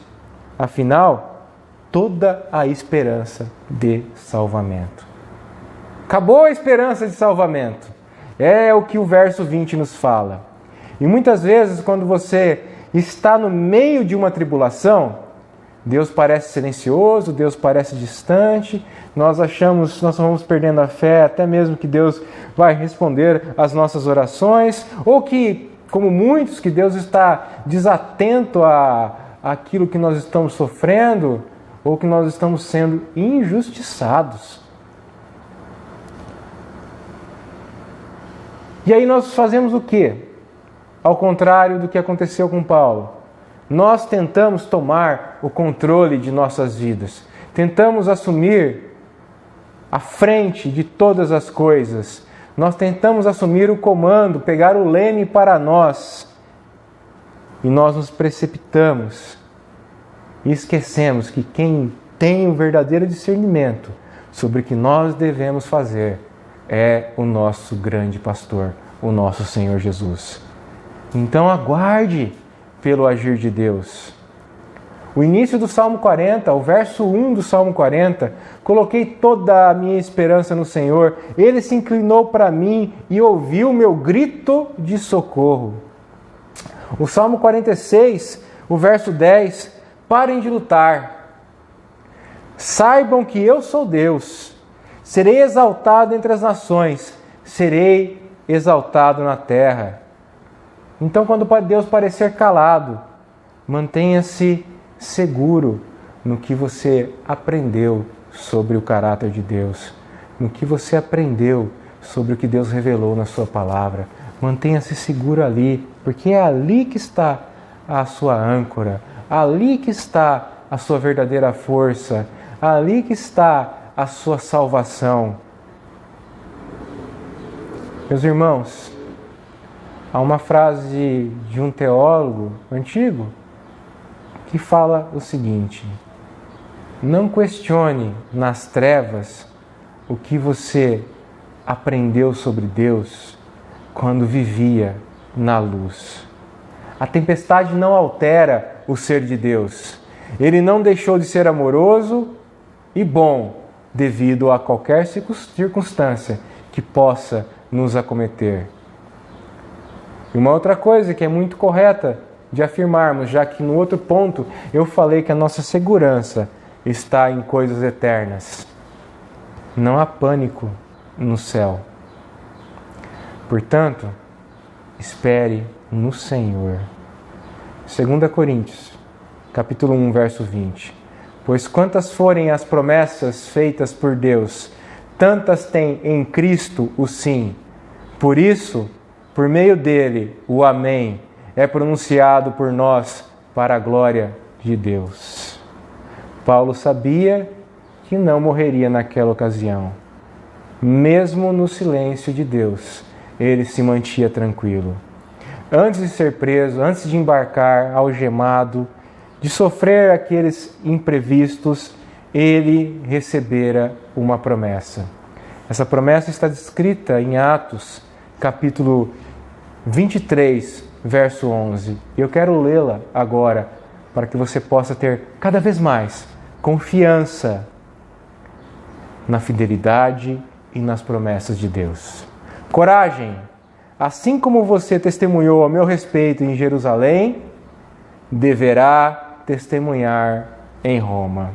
Afinal, toda a esperança de salvamento. Acabou a esperança de salvamento. É o que o verso 20 nos fala. E muitas vezes, quando você está no meio de uma tribulação, Deus parece silencioso, Deus parece distante, nós vamos perdendo a fé, até mesmo que Deus vai responder às nossas orações, ou que, como muitos, que Deus está desatento àquilo que nós estamos sofrendo, ou que nós estamos sendo injustiçados. E aí nós fazemos o quê? Ao contrário do que aconteceu com Paulo. Nós tentamos tomar o controle de nossas vidas. Tentamos assumir a frente de todas as coisas. Nós tentamos assumir o comando, pegar o leme para nós. E nós nos precipitamos. E esquecemos que quem tem o verdadeiro discernimento sobre o que nós devemos fazer é o nosso grande pastor, o nosso Senhor Jesus. Então aguarde pelo agir de Deus. O início do Salmo 40, o verso 1 do Salmo 40, coloquei toda a minha esperança no Senhor, Ele se inclinou para mim e ouviu meu grito de socorro. O Salmo 46, o verso 10, parem de lutar, saibam que eu sou Deus. Serei exaltado entre as nações, serei exaltado na terra. Então, quando Deus parecer calado, mantenha-se seguro no que você aprendeu sobre o caráter de Deus, no que você aprendeu sobre o que Deus revelou na sua palavra. Mantenha-se seguro ali, porque é ali que está a sua âncora, ali que está a sua verdadeira força, ali que está a sua salvação. Meus irmãos, há uma frase de um teólogo antigo que fala o seguinte: não questione nas trevas o que você aprendeu sobre Deus quando vivia na luz. A tempestade não altera o ser de Deus. Ele não deixou de ser amoroso e bom devido a qualquer circunstância que possa nos acometer. E uma outra coisa que é muito correta de afirmarmos, já que no outro ponto eu falei que a nossa segurança está em coisas eternas. Não há pânico no céu. Portanto, espere no Senhor. 2 Coríntios, capítulo 1, verso 20. Pois quantas forem as promessas feitas por Deus, tantas tem em Cristo o sim. Por isso, por meio dele, o amém é pronunciado por nós para a glória de Deus. Paulo sabia que não morreria naquela ocasião. Mesmo no silêncio de Deus, ele se mantinha tranquilo. Antes de ser preso, antes de embarcar, algemado, de sofrer aqueles imprevistos, ele recebera uma promessa. Essa promessa está descrita em Atos, capítulo 23, verso 11. Eu quero lê-la agora para que você possa ter cada vez mais confiança na fidelidade e nas promessas de Deus. Coragem! Assim como você testemunhou a meu respeito em Jerusalém, deverá testemunhar em Roma.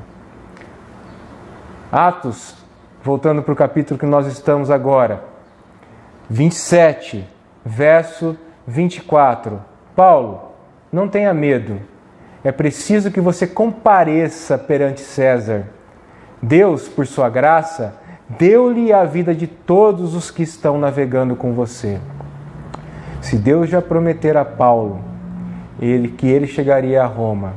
Atos, voltando para o capítulo que nós estamos agora, 27, verso 24. Paulo, não tenha medo. É preciso que você compareça perante César. Deus, por sua graça, deu-lhe a vida de todos os que estão navegando com você. Se Deus já prometer a Paulo que ele chegaria a Roma,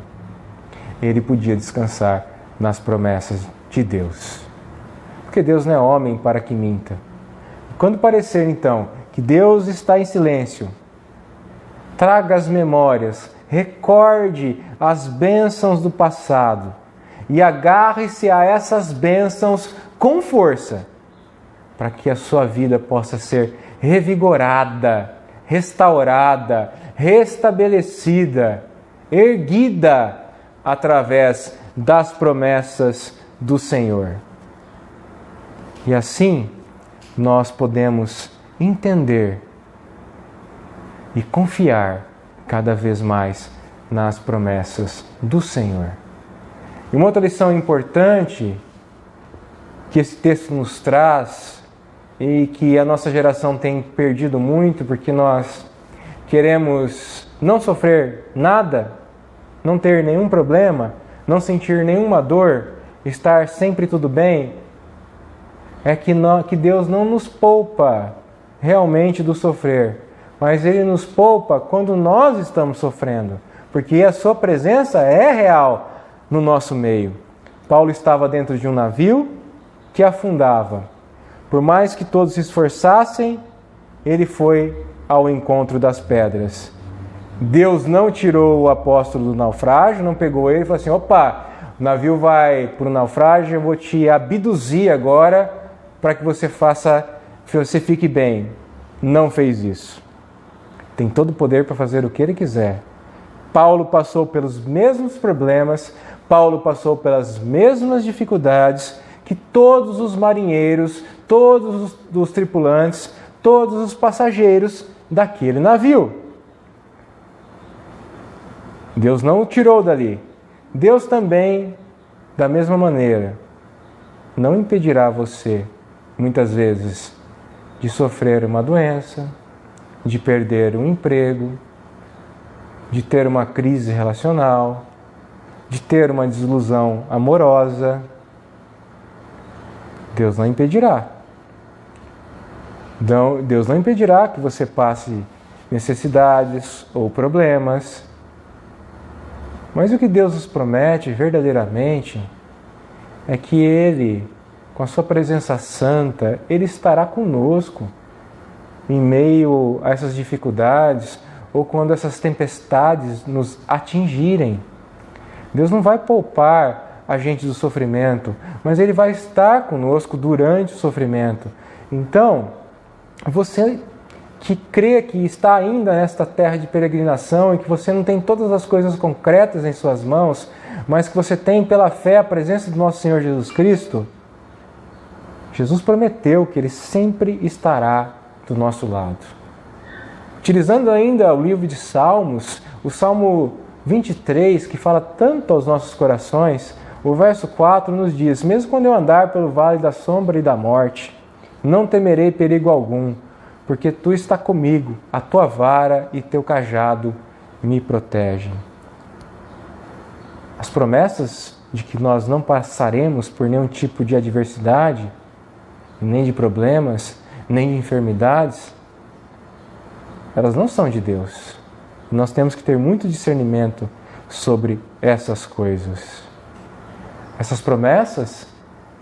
ele podia descansar nas promessas de Deus. Porque Deus não é homem para que minta. Quando parecer, então, que Deus está em silêncio, traga as memórias, recorde as bênçãos do passado e agarre-se a essas bênçãos com força, para que a sua vida possa ser revigorada, restaurada, restabelecida, erguida através das promessas do Senhor. E assim nós podemos entender e confiar cada vez mais nas promessas do Senhor. E uma outra lição importante que esse texto nos traz e que a nossa geração tem perdido muito, porque nós queremos não sofrer nada, não ter nenhum problema, não sentir nenhuma dor, estar sempre tudo bem, é que Deus não nos poupa realmente do sofrer, mas Ele nos poupa quando nós estamos sofrendo, porque a sua presença é real no nosso meio. Paulo estava dentro de um navio que afundava. Por mais que todos se esforçassem, ele foi ao encontro das pedras. Deus não tirou o apóstolo do naufrágio, não pegou ele e falou assim: opa, o navio vai para o naufrágio, eu vou te abduzir agora para que você fique bem. Não fez isso. Tem todo o poder para fazer o que ele quiser. Paulo passou pelos mesmos problemas, Paulo passou pelas mesmas dificuldades que todos os marinheiros, todos os tripulantes, todos os passageiros daquele navio. Deus não o tirou dali. Deus também, da mesma maneira, não impedirá você, muitas vezes, de sofrer uma doença, de perder um emprego, de ter uma crise relacional, de ter uma desilusão amorosa. Deus não impedirá. Deus não impedirá que você passe necessidades ou problemas. Mas o que Deus nos promete verdadeiramente é que Ele, com a sua presença santa, Ele estará conosco em meio a essas dificuldades ou quando essas tempestades nos atingirem. Deus não vai poupar a gente do sofrimento, mas Ele vai estar conosco durante o sofrimento. Então, você que crê que está ainda nesta terra de peregrinação e que você não tem todas as coisas concretas em suas mãos, mas que você tem pela fé a presença do nosso Senhor Jesus Cristo, Jesus prometeu que Ele sempre estará do nosso lado. Utilizando ainda o livro de Salmos, o Salmo 23, que fala tanto aos nossos corações, o verso 4 nos diz: mesmo quando eu andar pelo vale da sombra e da morte, não temerei perigo algum, porque Tu está comigo, a Tua vara e Teu cajado me protegem. As promessas de que nós não passaremos por nenhum tipo de adversidade, nem de problemas, nem de enfermidades, elas não são de Deus. Nós temos que ter muito discernimento sobre essas coisas. Essas promessas,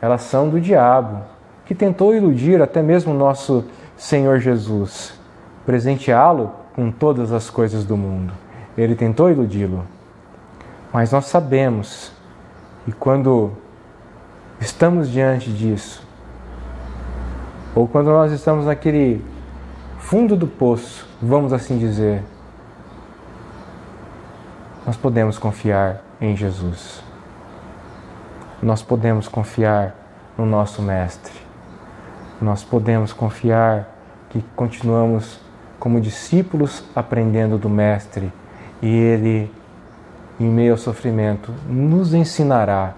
elas são do diabo, que tentou iludir até mesmo o nosso Senhor Jesus, presenteá-lo com todas as coisas do mundo. Ele tentou iludi-lo. Mas nós sabemos que quando estamos diante disso, ou quando nós estamos naquele fundo do poço, vamos assim dizer, nós podemos confiar em Jesus. Nós podemos confiar no nosso Mestre. Nós podemos confiar que continuamos como discípulos aprendendo do Mestre e Ele, em meio ao sofrimento, nos ensinará.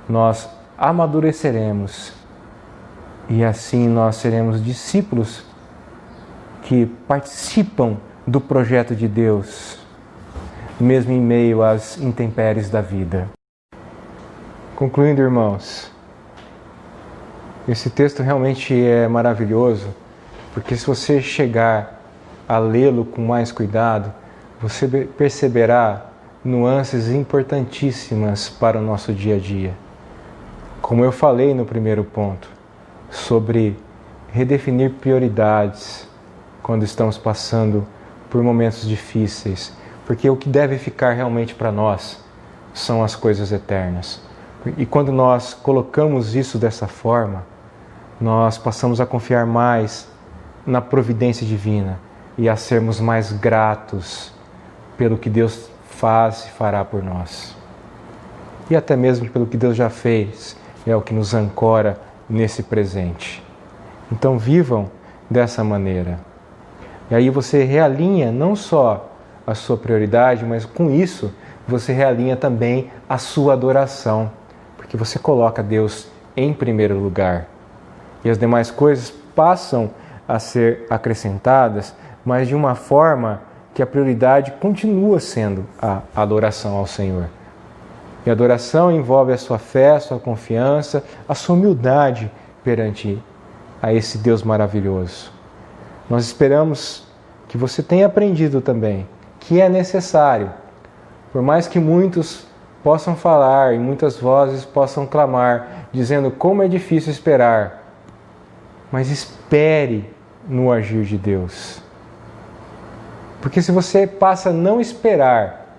Nós amadureceremos e assim nós seremos discípulos que participam do projeto de Deus, mesmo em meio às intempéries da vida. Concluindo, irmãos, esse texto realmente é maravilhoso, porque se você chegar a lê-lo com mais cuidado, você perceberá nuances importantíssimas para o nosso dia a dia. Como eu falei no primeiro ponto, sobre redefinir prioridades quando estamos passando por momentos difíceis, porque o que deve ficar realmente para nós são as coisas eternas. E quando nós colocamos isso dessa forma, nós passamos a confiar mais na providência divina e a sermos mais gratos pelo que Deus faz e fará por nós. E até mesmo pelo que Deus já fez, é o que nos ancora nesse presente. Então vivam dessa maneira. E aí você realinha não só a sua prioridade, mas com isso você realinha também a sua adoração, porque você coloca Deus em primeiro lugar. E as demais coisas passam a ser acrescentadas, mas de uma forma que a prioridade continua sendo a adoração ao Senhor. E a adoração envolve a sua fé, a sua confiança, a sua humildade perante a esse Deus maravilhoso. Nós esperamos que você tenha aprendido também que é necessário, por mais que muitos possam falar e muitas vozes possam clamar, dizendo como é difícil esperar, mas espere no agir de Deus. Porque se você passa a não esperar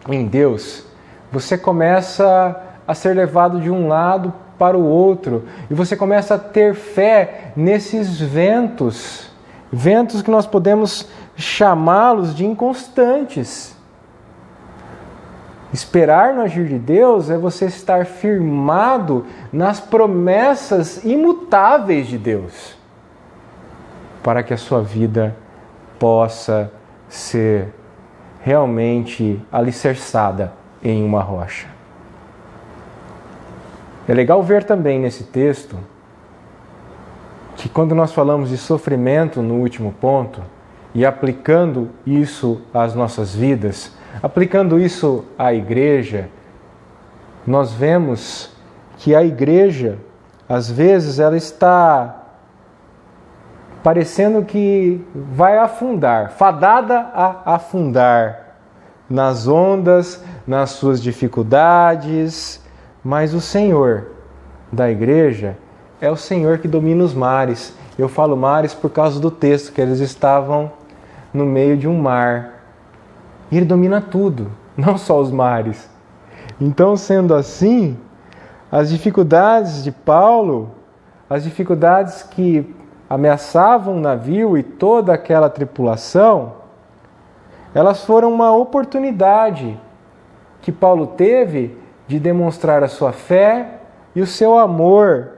em Deus, você começa a ser levado de um lado para o outro e você começa a ter fé nesses ventos que nós podemos chamá-los de inconstantes. Esperar no agir de Deus é você estar firmado nas promessas imutáveis de Deus, para que a sua vida possa ser realmente alicerçada em uma rocha. É legal ver também nesse texto que quando nós falamos de sofrimento no último ponto, e aplicando isso às nossas vidas, aplicando isso à igreja, nós vemos que a igreja, às vezes, ela está parecendo que vai afundar, fadada a afundar nas ondas, nas suas dificuldades, mas o Senhor da igreja é o Senhor que domina os mares. Eu falo mares por causa do texto, que eles estavam no meio de um mar. E Ele domina tudo, não só os mares. Então, sendo assim, as dificuldades de Paulo, as dificuldades que ameaçavam o navio e toda aquela tripulação, elas foram uma oportunidade que Paulo teve de demonstrar a sua fé e o seu amor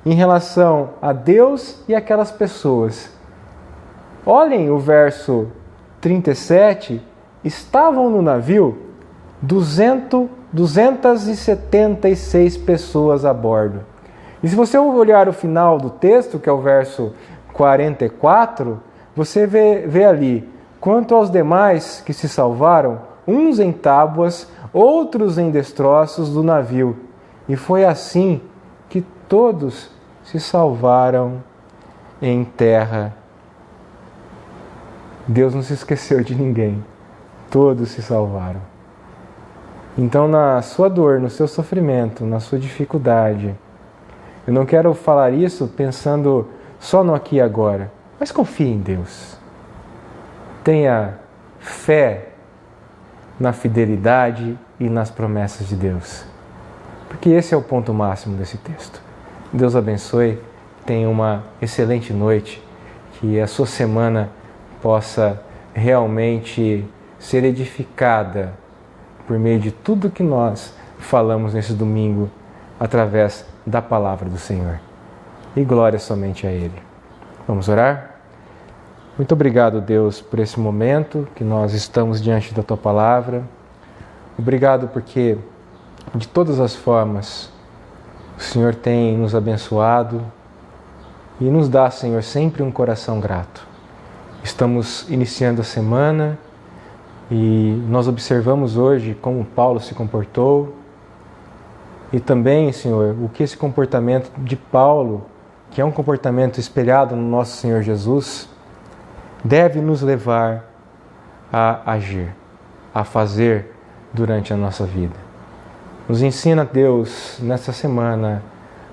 em relação a Deus e aquelas pessoas. Olhem o verso 37, estavam no navio 276 pessoas a bordo. E se você olhar o final do texto, que é o verso 44, você vê ali, quanto aos demais que se salvaram, uns em tábuas, outros em destroços do navio. E foi assim que todos se salvaram em terra. Deus não se esqueceu de ninguém. Todos se salvaram. Então, na sua dor, no seu sofrimento, na sua dificuldade, eu não quero falar isso pensando só no aqui e agora, mas confie em Deus. Tenha fé na fidelidade e nas promessas de Deus. Porque esse é o ponto máximo desse texto. Deus abençoe, tenha uma excelente noite, que a sua semana possa realmente ser edificada por meio de tudo que nós falamos nesse domingo através da palavra do Senhor. E glória somente a Ele. Vamos orar? Muito obrigado, Deus, por esse momento que nós estamos diante da Tua palavra. Obrigado porque, de todas as formas, o Senhor tem nos abençoado e nos dá, Senhor, sempre um coração grato. Estamos iniciando a semana e nós observamos hoje como Paulo se comportou e também, Senhor, o que esse comportamento de Paulo, que é um comportamento espelhado no nosso Senhor Jesus, deve nos levar a agir, a fazer durante a nossa vida. Nos ensina, Deus, nessa semana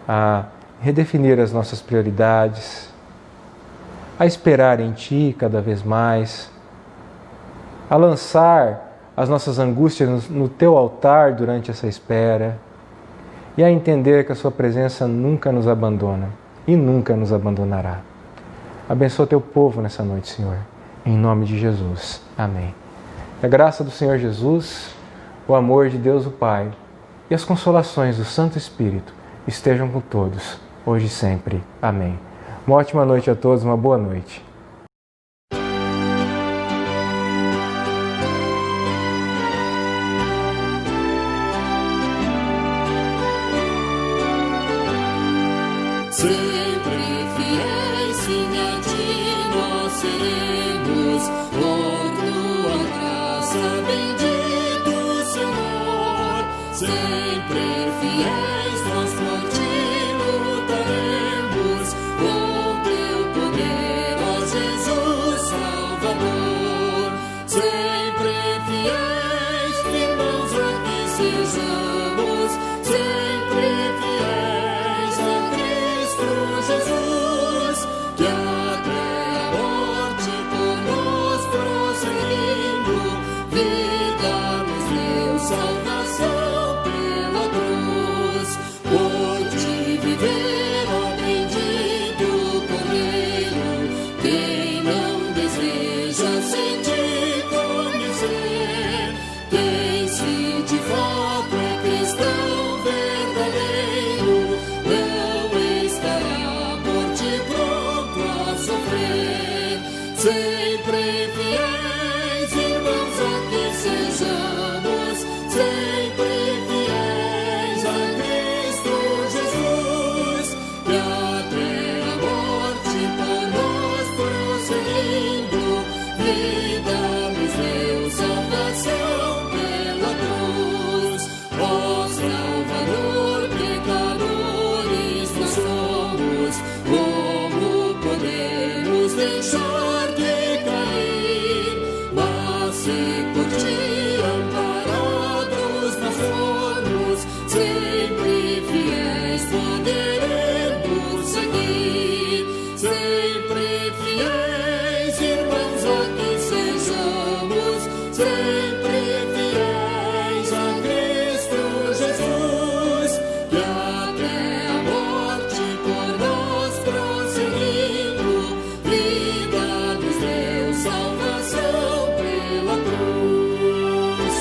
a redefinir as nossas prioridades, a esperar em Ti cada vez mais, a lançar as nossas angústias no Teu altar durante essa espera e a entender que a Sua presença nunca nos abandona e nunca nos abandonará. Abençoa Teu povo nessa noite, Senhor, em nome de Jesus. Amém. A graça do Senhor Jesus, o amor de Deus o Pai e as consolações do Santo Espírito estejam com todos, hoje e sempre. Amém. Uma ótima noite a todos, uma boa noite. Sempre fiéis, sim, a Ti nós seremos, por Tua graça, bendito Senhor. Sempre fiéis, nós por Ti lutaremos, com Teu poder, ó Jesus Salvador. Sempre fiéis, irmãos, aqui sejamos, sempre fiéis a Cristo Jesus, que até a morte por nós prosseguindo, vida nos deu salvação pela cruz. Por Ti viver, ó bendito Cordeiro, quem não deseja sem Ti conhecer, quem se de fato é cristão verdadeiro, não estará por Ti pronto a sofrer. Sempre fiéis, irmãos, aqui sejamos, sempre fiéis a Cristo Jesus, que até a morte por nós prosseguindo, vida nos deu salvação pela cruz. Ó Salvador, pecadores nós somos, como podemos deixar de cair? Mas se por Ti amparados nós formos, sempre fiéis poderemos seguir. Sempre fiéis, irmãos, aqui sejamos, sempre fiéis a Cristo Jesus, que até a morte por nós prosseguindo, vida nos deu salvação pela cruz.